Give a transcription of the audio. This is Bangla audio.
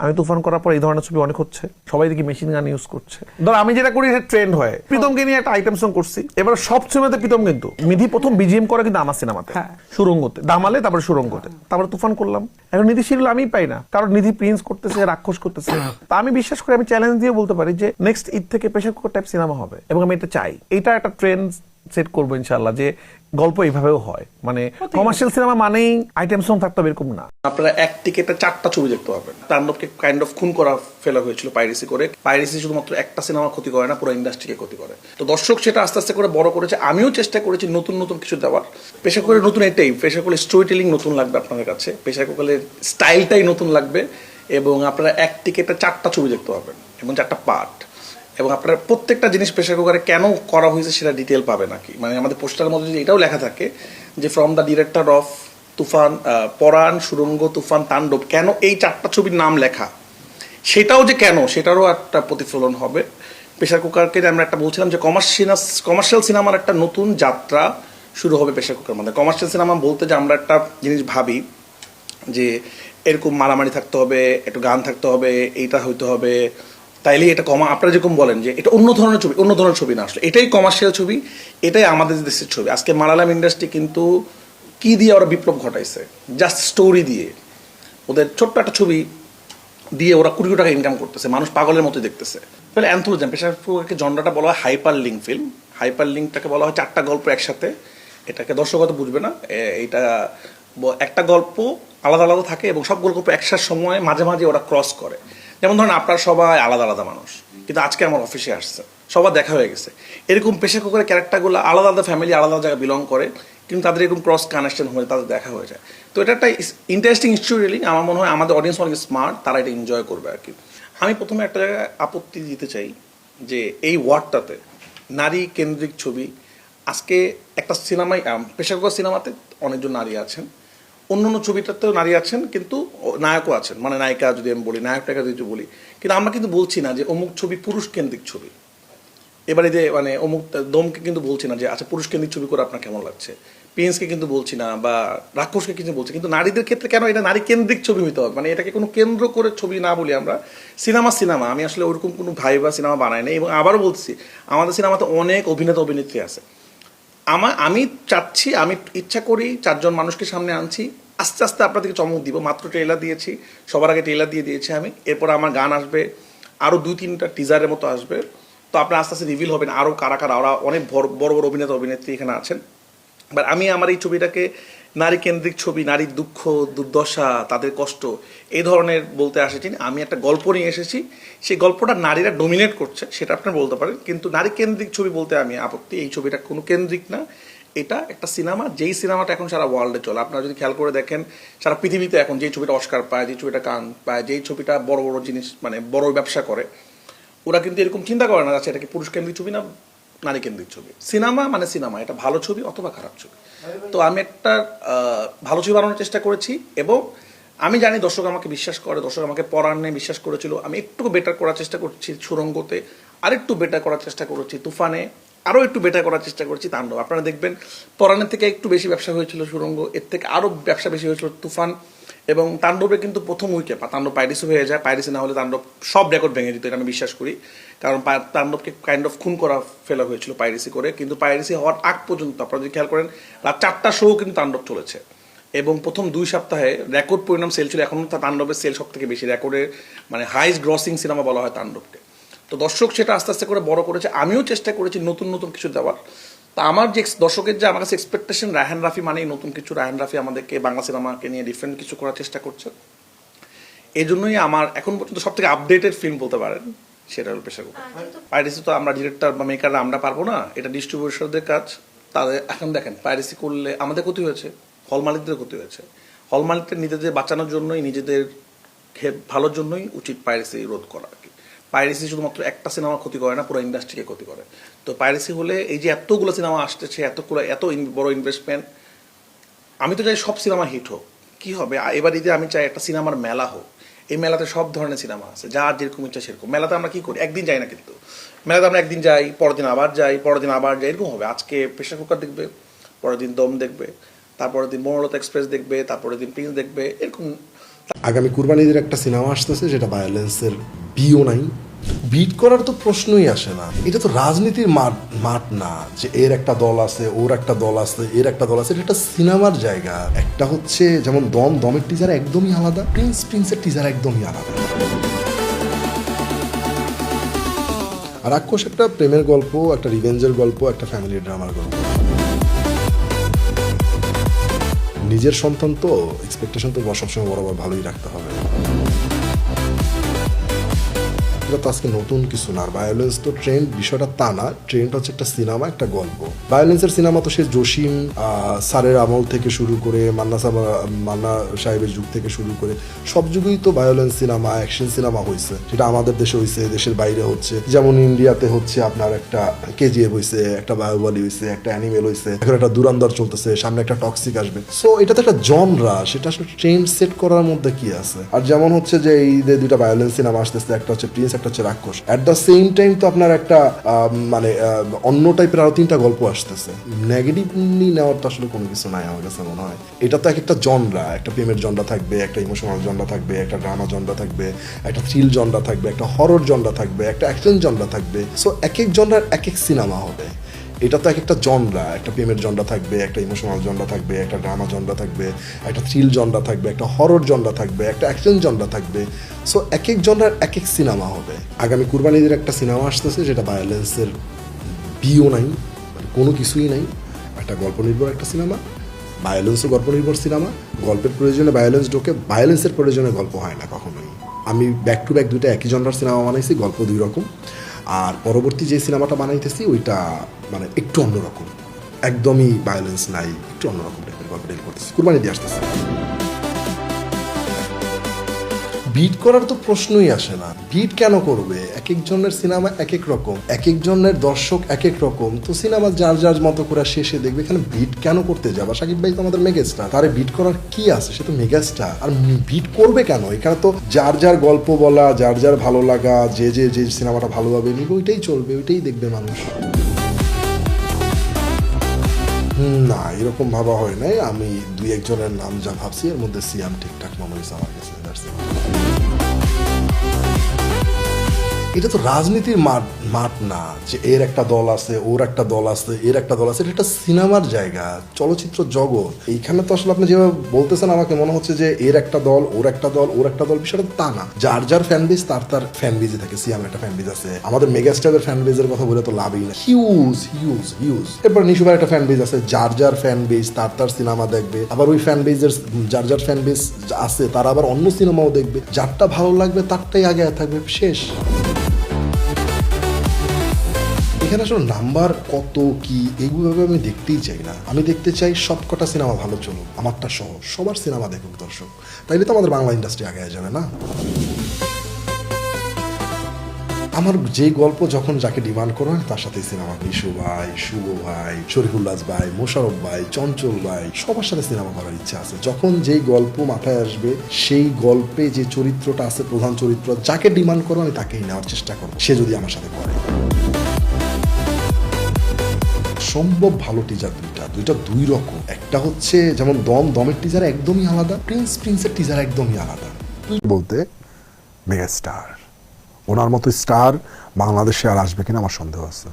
আমি তুফান করার পর এই ধরনের ছবি অনেক হচ্ছে, সবাই দেখি মেশিন গান ইউজ করছে। ধর আমি যেটা করি এটা ট্রেন্ড হয়। প্রীতমকে নিয়ে একটা আইটেম সং করছি, এবার সব সিনেমাতে প্রীতম, কিন্তু নিধি প্রথম বিজিএম করে কিন্তু আমার সিনেমাতে, সুরঙ্গতে, দামালে, তারপরে সুরঙ্গতে, তারপরে তুফান করলাম। এখন নিধি শিডিউল আমি পাই না, কারণ নিধি প্রিন্স করতেছে, রাক্ষস করতেছে। তা আমি বিশ্বাস করি, আমি চ্যালেঞ্জ দিয়ে বলতে পারি যে নেক্সট ঈদ থেকে প্রেসার কুকার টাইপ সিনেমা হবে, এবং আমি এটা চাই। এটা একটা ট্রেন্ড সেট করবো ইনশাআল্লাহ, যে গল্প এইভাবেও হয়, মানে কমার্শিয়াল সিনেমা মানেই আইটেম সং থাকতে হবে এরকম না। আপনারা এক টিকেটে 4টা ছবি দেখতে পাবেন। তাণ্ডবকে কাইন্ড অফ খুন করা ফেলা হয়েছিল পাইরেসি করে। পাইরেসি শুধুমাত্র একটা সিনেমা ক্ষতি করে না, পুরো ইন্ডাস্ট্রিকে ক্ষতি করে। তো দর্শক সেটা আস্তে আস্তে করে বড় করেছে। আমিও চেষ্টা করেছি নতুন নতুন কিছু দেওয়ার। পেশা করে নতুন এটাই, পেশা করে স্টোরি টেলিং নতুন লাগবে আপনাদের কাছে, পেশা করে স্টাইলটাই নতুন লাগবে, এবং আপনারা এক টিকেটে 4টা ছবি দেখতে পাবেন এবং 4টা পার্ট, এবং আপনারা প্রত্যেকটা জিনিস প্রেসার কুকারে কেন করা হয়েছে সেটা ডিটেল পাবে নাকি। মানে আমাদের পোস্টারের মধ্যে যদি এটাও লেখা থাকে যে ফ্রম দ্য ডিরেক্টর অফ তুফান, পরাণ, সুরঙ্গ, তুফান, তাণ্ডব, কেন এই 4টা ছবির নাম লেখা, সেটাও যে কেন, সেটারও একটা প্রতিফলন হবে। প্রেসার কুকারকে আমরা একটা বলছিলাম যে কমার্শিয়াল সিনেমার একটা নতুন যাত্রা শুরু হবে প্রেসার কুকার মধ্যে। কমার্শিয়াল সিনেমা বলতে যে আমরা একটা জিনিস ভাবি যে এরকম মারামারি থাকতে হবে, একটু গান থাকতে হবে, এইটা হইতে হবে, তাইলে এটা আপনারা যেরকম বলেন যে এটা অন্য ধরনের ছবি, অন্য ধরনের ছবি না, আসলে এটাই কমার্শিয়াল ছবি, এটাই আমাদের দেশের ছবি। আজকে মালায়ালাম ইন্ডাস্ট্রি কিন্তু কি দিয়ে ওরা বিপ্লব ঘটাইছে, জাস্ট স্টোরি দিয়ে, ওদের ছোট্ট একটা ছবি দিয়ে ওরা কোটি কোটি টাকা ইনকাম করতেছে, মানুষ পাগলের মতো দেখতেছে। তাহলে অ্যান্থোলজি প্রেসার কুকারকে জনরাটা বলা হয় হাইপার লিঙ্ক ফিল্ম। হাইপার লিঙ্কটাকে বলা হয় 4টা গল্প একসাথে, এটাকে দর্শক হয়তো বুঝবে না, এটা একটা গল্প আলাদা আলাদা থাকে এবং সব গল্প একসাথে সময় মাঝে মাঝে ওরা ক্রস করে। যেমন ধরেন আপনারা সবাই আলাদা আলাদা মানুষ, কিন্তু আজকে আমার অফিসে আসছে, সবার দেখা হয়ে গেছে। এরকম প্রেসার কুকারের ক্যারেক্টারগুলো আলাদা আলাদা ফ্যামিলি, আলাদা জায়গায় বিলং করে, কিন্তু তাদের এরকম ক্রস কানেকশন হয়ে তাদের দেখা হয়ে যায়। তো এটা একটা ইন্টারেস্টিং স্টোরি। আমার মনে হয় আমাদের অডিয়েন্স অনেক স্মার্ট, তারা এটা এনজয় করবে আর কি। আমি প্রথমে একটা জায়গায় আপত্তি দিতে চাই যে এই ওয়ার্ডটাতে নারী কেন্দ্রিক ছবি। আজকে একটা সিনেমায়, প্রেসার কুকার সিনেমাতে অনেকজন নারী আছেন, অন্য অন্য ছবিটাতেও নারী আছেন, কিন্তু নায়কও আছেন, মানে নায়িকা যদি আমি বলি, নায়কটাকে যদি বলি, কিন্তু আমরা কিন্তু বলছি না যে অমুক ছবি পুরুষ কেন্দ্রিক ছবি। এবারে যে মানে অমুক দমকে কিন্তু বলছি না যে আচ্ছা পুরুষ কেন্দ্রিক ছবি করে আপনার কেমন লাগছে, প্রিন্সকে কিন্তু বলছি না, বা রাক্ষসকে কিন্তু বলছি, কিন্তু নারীদের ক্ষেত্রে কেন এটা নারী কেন্দ্রিক ছবি হইতে হবে, মানে এটাকে কোনো কেন্দ্র করে ছবি না বলি আমরা। সিনেমা আমি আসলে ওরকম কোনো ভাই বা সিনেমা বানাই না, এবং আবারও বলছি আমাদের সিনেমাতে অনেক অভিনেতা অভিনেত্রী আছে। আমি চাচ্ছি, আমি ইচ্ছা করি 4জন মানুষকে সামনে আনছি, আস্তে আস্তে আপনাদেরকে চমক দিব। মাত্র ট্রেলার দিয়েছি, সবার আগে ট্রেলার দিয়ে দিয়েছি আমি, এরপর আমার গান আসবে, আরও 2-3টা টিজারের মতো আসবে। তো আপনারা আস্তে আস্তে রিভিল হবেন আরও কারা কারা, ওরা অনেক বড় বড় অভিনেতা অভিনেত্রী এখানে আছেন। বাট আমি আমার এই ছবিটাকে নারী কেন্দ্রিক ছবি, নারীর দুঃখ দুর্দশা, তাদের কষ্ট, এই ধরনের বলতে আসেছি। আমি একটা গল্প নিয়ে এসেছি, সেই গল্পটা নারীরা ডোমিনেট করছে সেটা আপনারা বলতে পারেন, কিন্তু নারী কেন্দ্রিক ছবি বলতে আমি আপত্তি। এই ছবিটা কোনো কেন্দ্রিক না, এটা একটা সিনেমা, যেই সিনেমাটা এখন সারা ওয়ার্ল্ডে চলে। আপনারা যদি খেয়াল করে দেখেন, সারা পৃথিবীতে এখন যেই ছবিটা অস্কার পায়, যেই ছবিটা কান পায়, যেই ছবিটা বড় বড় জিনিস মানে বড় ব্যবসা করে, ওরা কিন্তু এরকম চিন্তা করে না যাচ্ছে এটা কি পুরুষ কেন্দ্রিক ছবি না নারী কেন্দ্রিক ছবি। সিনেমা মানে সিনেমা, এটা ভালো ছবি অথবা খারাপ ছবি। তো আমি একটা ভালো ছবি বানানোর চেষ্টা করেছি, এবং আমি জানি দর্শক আমাকে বিশ্বাস করে, দর্শক আমাকে পরাণে বিশ্বাস করেছিল। আমি একটু বেটার করার চেষ্টা করছি সুরঙ্গতে, আরেকটু বেটার করার চেষ্টা করেছি তুফানে, আরও একটু বেটার করার চেষ্টা করছি তাণ্ডব। আপনারা দেখবেন পরাণের থেকে একটু বেশি ব্যবসা হয়েছিল সুরঙ্গ, এর থেকে আরও ব্যবসা বেশি হয়েছিল তুফান, এবং তাণ্ডবে কিন্তু প্রথম উইকে তাণ্ডব পাইরেসি হয়ে যায়। পাইরেসি না হলে তাণ্ডব সব রেকর্ড ভেঙে দিত, এটা আমি বিশ্বাস করি, কারণ তাণ্ডবকে কাইন্ড অফ খুন করা ফেলা হয়েছিল পাইরেসি করে। কিন্তু পাইরেসি হওয়ার আগ পর্যন্ত আপনারা যদি খেয়াল করেন রাত 4টা শো কিন্তু তাণ্ডব চলেছে, এবং প্রথম 2 সপ্তাহে রেকর্ড পরিণাম সেল ছিল। এখনও তাণ্ডবের সেল সব থেকে বেশি, রেকর্ডের মানে হাইস্ট গ্রসিং সিনেমা বলা হয় তাণ্ডবকে। তো দর্শক সেটা আস্তে আস্তে করে বড় করেছে। আমিও চেষ্টা করেছি নতুন নতুন কিছু দেওয়ার। তা আমার যে দর্শকের যে আমার কাছে এক্সপেকটেশন, রায়হান রাফি মানেই নতুন কিছু, রায়হান রাফি আমাদেরকে বাংলা সিনেমাকে নিয়ে ডিফারেন্ট কিছু করার চেষ্টা করছে। এই জন্যই আমার এখন পর্যন্ত সব থেকে আপডেটেড ফিল্ম বলতে পারেন সেটা হলো প্রেসার কুকার। পাইরেসি তো আমরা ডিরেক্টর বা মেকাররা আমরা পারবো না, এটা ডিস্ট্রিবিউটরদের কাজ। তাদের এখন দেখেন পাইরেসি করলে আমাদের ক্ষতি হয়েছে, হল মালিকদের ক্ষতি হয়েছে। হল মালিকদের নিজেদের বাঁচানোর জন্যই, নিজেদের ভালোর জন্যই উচিত পাইরেসি রোধ করা আর কি। পাইরেসি শুধুমাত্র একটা সিনেমা ক্ষতি করে না, পুরো ইন্ডাস্ট্রিকে ক্ষতি করে। তো পাইরেসি হলে এই যে এতগুলো সিনেমা আসতেছে, এত বড় ইনভেস্টমেন্ট, আমি তো চাই সব সিনেমা হিট হোক। কী হবে এবার ঈদে আমি চাই একটা সিনেমার মেলা হোক। এই মেলাতে সব ধরনের সিনেমা আছে, যার যেরকম ইচ্ছা সেরকম। মেলাতে আমরা কী করি, একদিন যাই না, কিন্তু মেলাতে আমরা একদিন যাই, পরের দিন আবার যাই, পরের দিন আবার যাই, এরকম হবে। আজকে প্রেসার কুকার দেখবে, পরের দিন দম দেখবে, তারপরের দিন বনলতা এক্সপ্রেস দেখবে, তারপরের দিন প্রিন্স দেখবে, এরকম আগামী কুরবানিদের একটা সিনেমা আসতেছে যেটা ভায়োলেন্সের বিও নাই, বিট করার তো প্রশ্নই আসে না। এটা তো রাজনীতির মাঠ না যে এর একটা দল আছে, ওর একটা দল আছে, এর একটা দল আছে। এটা একটা সিনেমার জায়গা। একটা হচ্ছে যেমন দমের টিজার একদমই আলাদা, প্রিন্সের টিজার একদমই আলাদা। আর রাক্ষস একটা প্রেমের গল্প, একটা রিভেঞ্জের গল্প, একটা ফ্যামিলি ড্রামার গল্প। নিজের সন্তান তো এক্সপেকটেশন তো সবসময় বরাবর ভালোই রাখতে হবে। এটা তো আজকে নতুন কিছু না। আর ভায়োলেন্স তো ট্রেন্ড, বিষয়টা তা না। ট্রেন্ড হচ্ছে একটা সিনেমা, একটা গল্প। ভায়োলেন্সের সিনেমা তো সে জসিম স্যারের আমল থেকে শুরু করে মান্না সাহেবের যুগ থেকে শুরু করে সব যুগেই তো ভায়োলেন্স সিনেমা, অ্যাকশন সিনেমা হয়েছে। সেটা আমাদের দেশে হয়েছে, দেশের বাইরে হচ্ছে। যেমন ইন্ডিয়াতে হচ্ছে আপনার একটা কেজিএফ হয়েছে, একটা বাহুবলী হয়েছে, একটা অ্যানিমেল হয়েছে, এখন একটা দুরান্দর চলতেছে, সামনে একটা টক্সিক আসবে। সো এটা তো একটা জনরা, সেটা আসলে ট্রেন্ড সেট করার মধ্যে কি আছে। আর যেমন হচ্ছে যে এই যে দুইটা ভায়োলেন্স সিনেমা আসতেছে, একটা হচ্ছে প্রিন্স, একটা হচ্ছে রাক্ষস। অ্যাট দ্য সেম টাইম তো আপনার একটা মানে অন্য টাইপের আরো 3টা গল্প আসতেছে। নেগেটিভলি নেওয়ার তো আসলে কোনো কিছু নাই আমার কাছে মনে হয়। এটা তো একটা জনরা, একটা প্রেমের জনরা থাকবে, একটা ইমোশনাল জনরা থাকবে, একটা ড্রামা জনরা থাকবে, একটা থ্রিল জনরা থাকবে, একটা হরর জনরা থাকবে, একটা অ্যাকশন জনরা থাকবে। সো এক এক জনরার এক এক সিনেমা হবে। এটা তো একটা জনরা, একটা প্রেমের জনরা থাকবে, একটা ইমোশনাল জনরা থাকবে, একটা ড্রামা জনরা থাকবে, একটা থ্রিল জনরা থাকবে, একটা হরর জনরা থাকবে, একটা অ্যাকশন জনরা থাকবে। সো এক এক জনরার এক এক সিনেমা হবে। আগামী কুরবানিদের একটা সিনেমা আসতেছে যেটা ভায়োলেন্সের বিও নাই, মানে কোনো কিছুই নাই। একটা গল্প নির্ভর একটা সিনেমা, ভায়োলেন্সও গল্প নির্ভর সিনেমা। গল্পের প্রয়োজনে ভায়োলেন্স ঢোকে, ভায়োলেন্সের প্রয়োজনে গল্প হয় না কখনোই। আমি ব্যাক টু ব্যাক দুইটা একই জনরার সিনেমা বানাইছি, গল্প 2 রকম। আর পরবর্তী যে সিনেমাটা বানাইতেছি ওইটা মানে একটু অন্যরকম, একদমই ভায়োলেন্স নাই, একটু অন্যরকম টাইপের গল্প ডেল করতেছি, কুরবানি দিয়ে আসতেছে। বিট করার তো প্রশ্নই আসে না। বিট কেন করবে? এক একজনের সিনেমা এক এক রকম, এক একজনের দর্শক এক এক রকম। তো সিনেমা যার যার মতো করে শেষে দেখবে। এখানে বিট কেন করতে যাবা? শাকিব ভাই তো আমাদের মেগাস্টার, তারে বিট করার কি আছে? সে তো মেগাস্টার। আর বিট করবে কেন? এখানে তো যার যার গল্প বলা, যার যার ভালো লাগা, যে সিনেমাটা ভালোভাবে নিবে ওইটাই চলবে, ওইটাই দেখবে মানুষ। না, এরকম ভাবা হয় নাই। আমি 2-1 জনের নাম যা ভাবছি এর মধ্যে সিয়াম ঠিকঠাক মনে হয়েছে আমার কাছে। এটা তো রাজনীতির মাঠ না যে এর একটা দল আছে, ওর একটা দল আছে, এর একটা দল আছে। এটা একটা সিনেমার জায়গা, চলচ্চিত্র জগৎ। এইখানে তো আসলে আপনি যেভাবে বলতেছেন আমাকে মনে হচ্ছে যে এর একটা দল, ওর একটা দল, ওর একটা দল। বিষয়টা তা না। যার যার ফ্যান বেজ তার ফ্যান বেজে থাকে। সিয়াম একটা ফ্যান বেজ আছে, আমাদের মেগাস্টারের ফ্যান বেজের কথা বলে তো লাভই না। হিউজ। এরপর নিশুভার একটা ফ্যান বেজ আছে, যার যার ফ্যান বেজ তার সিনেমা দেখবে। আবার ওই ফ্যান বেজের যার যার ফ্যান বেজ আছে তারা আবার অন্য সিনেমাও দেখবে। যারটা ভালো লাগবে তারটাই আগে থাকবে, শেষ। এখানে আসলে নাম্বার কত কি এইগুলো আমি দেখতেই চাই না। আমি দেখতে চাই সব কটা সিনেমা ভালো চলুক, আমারটা সহ সবার সিনেমা দেখুক দর্শক। তাইলে তো আমাদের বাংলা ইন্ডাস্ট্রি আগে যাবে না। আমার যে গল্প যখন যাকে ডিমান্ড করা হয় তার সাথে সিনেমা, বিশু ভাই, শুভ ভাই, শরীফুল্লাহ ভাই, মোশারফ ভাই, চঞ্চল ভাই, সবার সাথে সিনেমা করার ইচ্ছা আছে। যখন যেই গল্প মাথায় আসবে, সেই গল্পে যে চরিত্রটা আছে, প্রধান চরিত্র, যাকে ডিমান্ড করো আমি তাকেই নেওয়ার চেষ্টা করবো, সে যদি আমার সাথে করে। সম্ভব ভালো টিজার দুইটা 2 রকম। একটা হচ্ছে যেমন দমের টিজার একদমই আলাদা, প্রিন্সের টিজার একদমই আলাদা। বলতে মেগাস্টার, ওনার মতো স্টার বাংলাদেশে আর আসবে কিনা আমার সন্দেহ আছে।